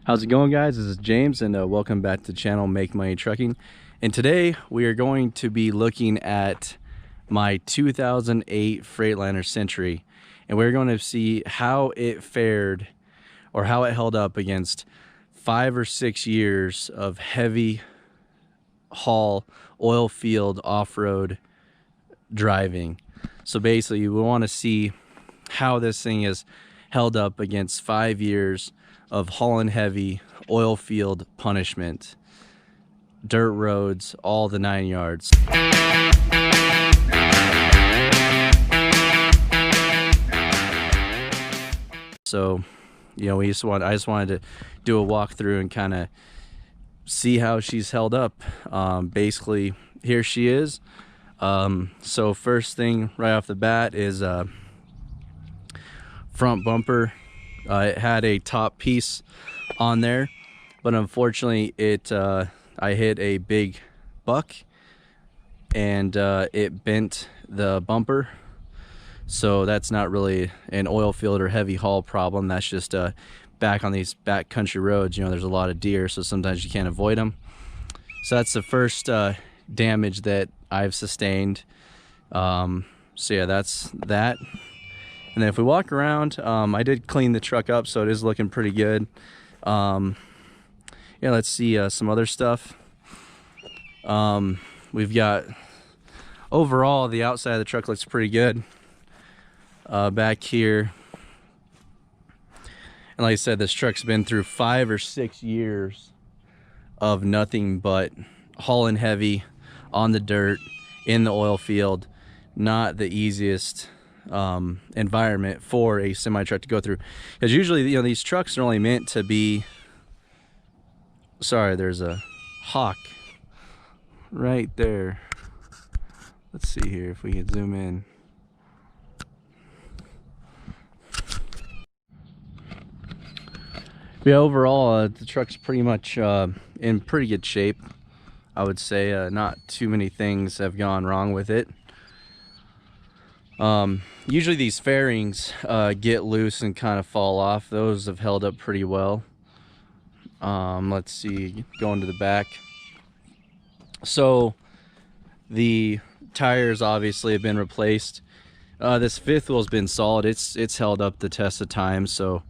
How's it going, guys? This is James, and welcome back to the channel Make Money Trucking. And today we are going to be looking at my 2008 Freightliner Century, and we're going to see how it fared or how it held up against 5 or 6 years of heavy haul oil field off-road driving. So basically we want to see how this thing is held up against 5 years of hauling heavy oil field punishment, dirt roads, all the 9 yards. So, you know, I just wanted to do a walkthrough and kind of see how she's held up. Basically, here she is. So first thing right off the bat is front bumper. It had a top piece on there, but unfortunately I hit a big buck and it bent the bumper. So that's not really an oil field or heavy haul problem. That's just back on these back country roads, you know, there's a lot of deer, so sometimes you can't avoid them. So that's the first damage that I've sustained. So yeah, that's that. And then if we walk around, I did clean the truck up, so it is looking pretty good. Yeah, let's see some other stuff. We've got, overall, the outside of the truck looks pretty good. Back here, and like I said, this truck's been through 5 or 6 years of nothing but hauling heavy on the dirt in the oil field. Not the easiest environment for a semi truck to go through, because usually, you know, these trucks are only meant to be, sorry, there's a hawk right there. Let's see here if we can zoom in. Yeah, overall the truck's pretty much in pretty good shape, I would say. Not too many things have gone wrong with it. Usually these fairings get loose and kind of fall off. Those have held up pretty well. Let's see, going to the back. So the tires obviously have been replaced. This fifth wheel's been solid. It's held up the test of time. So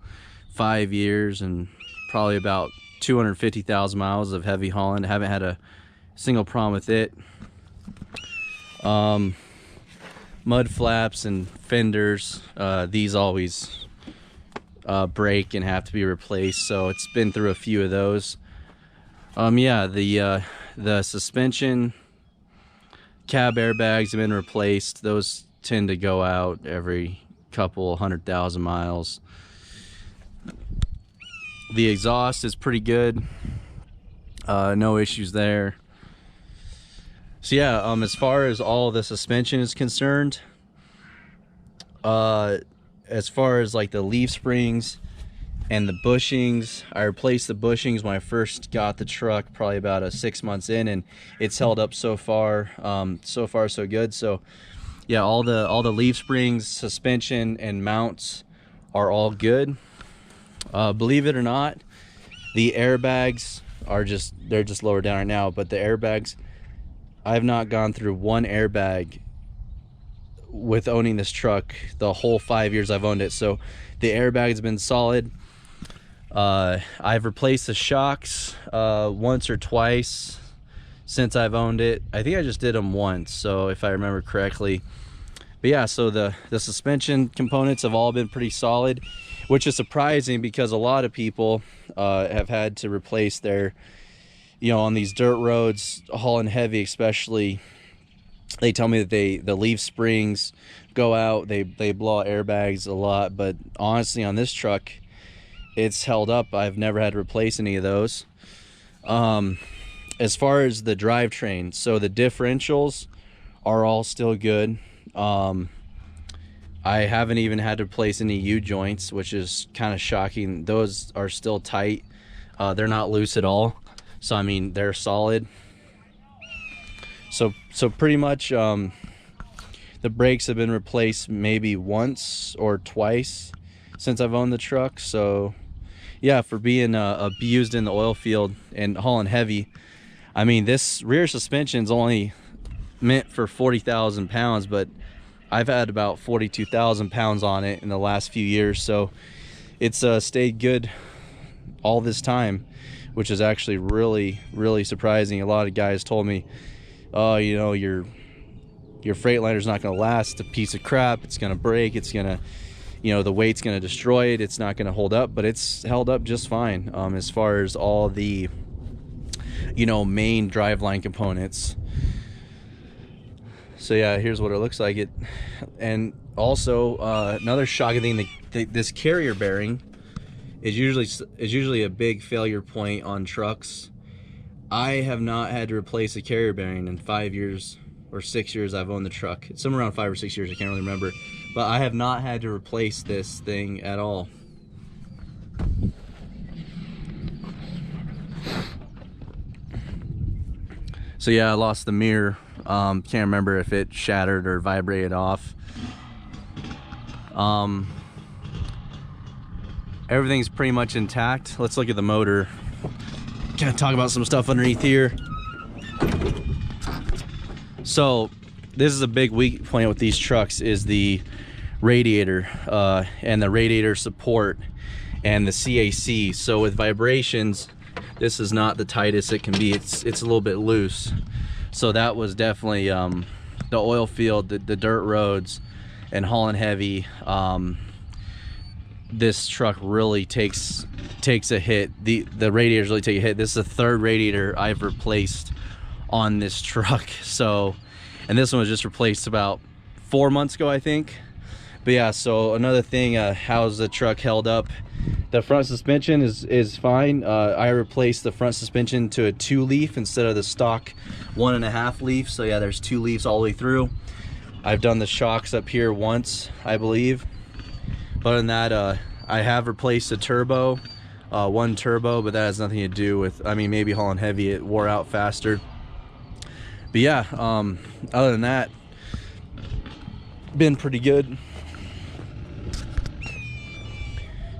5 years and probably about 250,000 miles of heavy hauling. I haven't had a single problem with it. Mud flaps and fenders, these always break and have to be replaced, so it's been through a few of those. Yeah, the suspension cab airbags have been replaced. Those tend to go out every couple 100,000 miles. The exhaust is pretty good, no issues there. So yeah, as far as all the suspension is concerned, as far as like the leaf springs and the bushings, I replaced the bushings when I first got the truck, probably about 6 months in, and it's held up so far. So far so good. So yeah, all the leaf springs, suspension, and mounts are all good. Believe it or not, the airbags are they're just lower down right now, but the airbags, I've not gone through one airbag with owning this truck the whole 5 years I've owned it. So the airbag's been solid. I've replaced the shocks once or twice since I've owned it. I think I just did them once, so if I remember correctly. But yeah, so the suspension components have all been pretty solid, which is surprising because a lot of people have had to replace their, you know, on these dirt roads, hauling heavy especially, they tell me that the leaf springs go out, they blow out airbags a lot. But honestly, on this truck, it's held up. I've never had to replace any of those. As far as the drivetrain, so the differentials are all still good. I haven't even had to replace any U-joints, which is kind of shocking. Those are still tight. They're not loose at all. So I mean, they're solid. So pretty much the brakes have been replaced maybe once or twice since I've owned the truck. So yeah, for being abused in the oil field and hauling heavy. I mean, this rear suspension's only meant for 40,000 pounds, but I've had about 42,000 pounds on it in the last few years, so it's stayed good all this time, which is actually really surprising. A lot of guys told me, oh, you know, your Freightliner's not going to last. It's a piece of crap. It's going to break. It's going to, you know, the weight's going to destroy it. It's not going to hold up, but it's held up just fine as far as all the, you know, main driveline components. So yeah, here's what it looks like. And also another shocking thing, this carrier bearing is usually a big failure point on trucks. I have not had to replace a carrier bearing in 5 years or 6 years I've owned the truck. It's somewhere around 5 or 6 years, I can't really remember, but I have not had to replace this thing at all. So yeah, I lost the mirror. Can't remember if it shattered or vibrated off. Everything's pretty much intact. Let's look at the motor. Kind of talk about some stuff underneath here. So this is a big weak point with these trucks, is the radiator and the radiator support and the CAC. So with vibrations, this is not the tightest it can be. It's a little bit loose. So that was definitely the oil field, the dirt roads, and hauling heavy. This truck really takes a hit. The radiators really take a hit. This is the third radiator I've replaced on this truck. So, and this one was just replaced about 4 months ago, I think. But yeah, so another thing, how's the truck held up? The front suspension is fine. I replaced the front suspension to a 2-leaf instead of the stock 1.5 leaf. So yeah, there's 2 leaves all the way through. I've done the shocks up here once, I believe. But other than that, I have replaced a turbo, one turbo, but that has nothing to do with, I mean, maybe hauling heavy, it wore out faster. But yeah, other than that, been pretty good.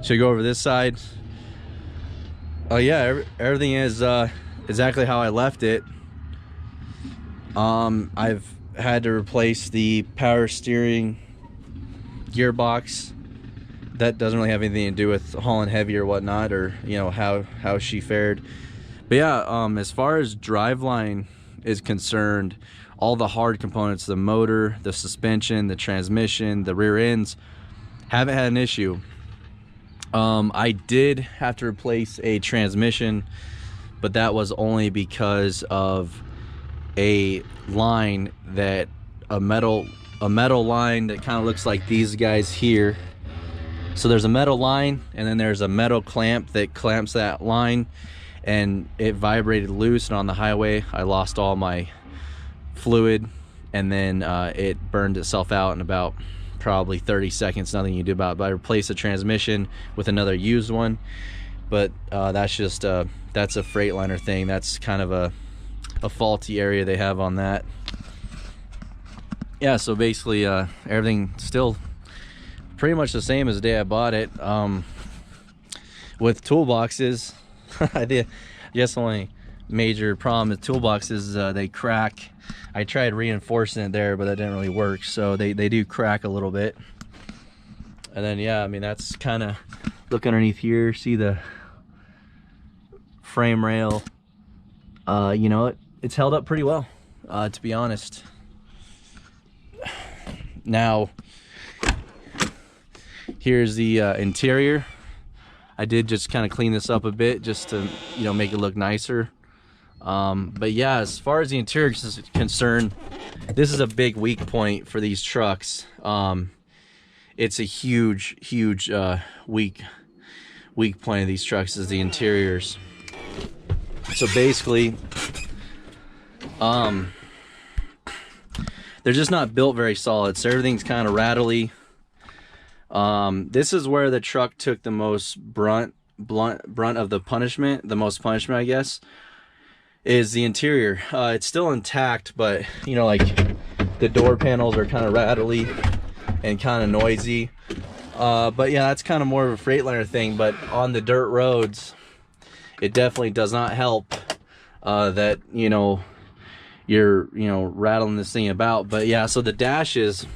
Should go over this side. Oh yeah, everything is exactly how I left it. I've had to replace the power steering gearbox. That doesn't really have anything to do with hauling heavy or whatnot, or you know how she fared. But yeah, as far as driveline is concerned, all the hard components, the motor, the suspension, the transmission, the rear ends, haven't had an issue. I did have to replace a transmission, but that was only because of a line that a metal line that kind of looks like these guys here. So there's a metal line, and then there's a metal clamp that clamps that line, and it vibrated loose, and on the highway I lost all my fluid, and then it burned itself out in about probably 30 seconds. Nothing you do about it. But I replaced the transmission with another used one, but that's just that's a Freightliner thing. That's kind of a faulty area they have on that. Yeah, so basically everything still pretty much the same as the day I bought it. With toolboxes, I guess the only major problem with toolboxes is they crack. I tried reinforcing it there, but that didn't really work. So they do crack a little bit. And then yeah, I mean, that's kind of, look underneath here, see the frame rail. You know, it's held up pretty well, to be honest. Now here's the interior. I did just kind of clean this up a bit just to, you know, make it look nicer. But yeah, as far as the interior is concerned, this is a big weak point for these trucks. It's a huge weak point of these trucks is the interiors. So basically, they're just not built very solid, so everything's kind of rattly. This is where the truck took the most brunt of the punishment, the most punishment, I guess, is the interior. It's still intact, but you know, like the door panels are kind of rattly and kind of noisy. But yeah, that's kind of more of a Freightliner thing. But on the dirt roads, it definitely does not help that, you know, you're, you know, rattling this thing about. But yeah, so the dashes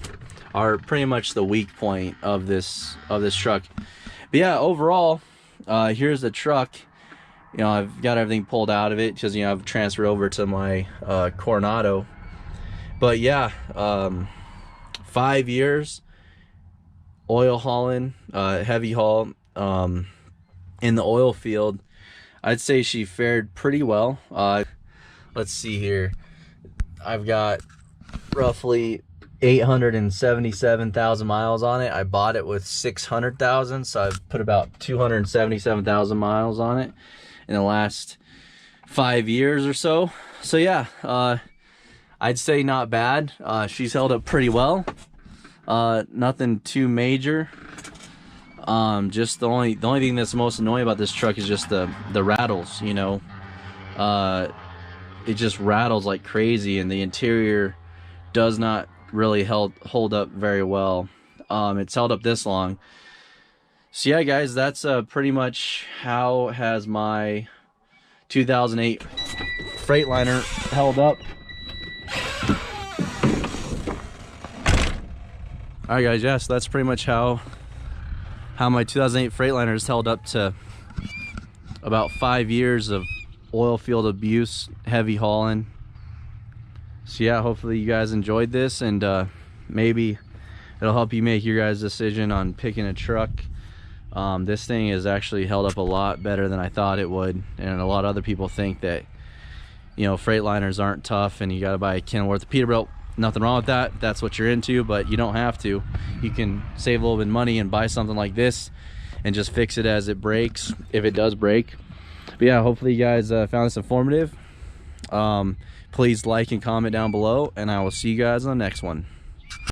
are pretty much the weak point of this truck. But yeah, overall, here's the truck. You know, I've got everything pulled out of it because, you know, I've transferred over to my Coronado. But yeah, 5 years oil hauling, heavy haul, in the oil field. I'd say she fared pretty well. Let's see here. I've got roughly 877,000 miles on it. I bought it with 600,000, so I've put about 277,000 miles on it in the last 5 years or so. So yeah, I'd say not bad. She's held up pretty well. Nothing too major. Just the only thing that's most annoying about this truck is just the rattles, you know. It just rattles like crazy, and the interior does not really hold up very well. It's held up this long. So yeah, guys, that's pretty much how has my 2008 Freightliner held up. All right, guys, yes, that's pretty much how my 2008 Freightliner has held up to about 5 years of oil field abuse, heavy hauling. So yeah, hopefully you guys enjoyed this, and maybe it'll help you make your guys' decision on picking a truck. This thing is actually held up a lot better than I thought it would, and a lot of other people think that, you know, Freightliners aren't tough and you got to buy a Kenworth Peterbilt. Nothing wrong with that. That's what you're into, but you don't have to. You can save a little bit of money and buy something like this and just fix it as it breaks, if it does break. But yeah, hopefully you guys found this informative. Please like and comment down below, and I will see you guys on the next one.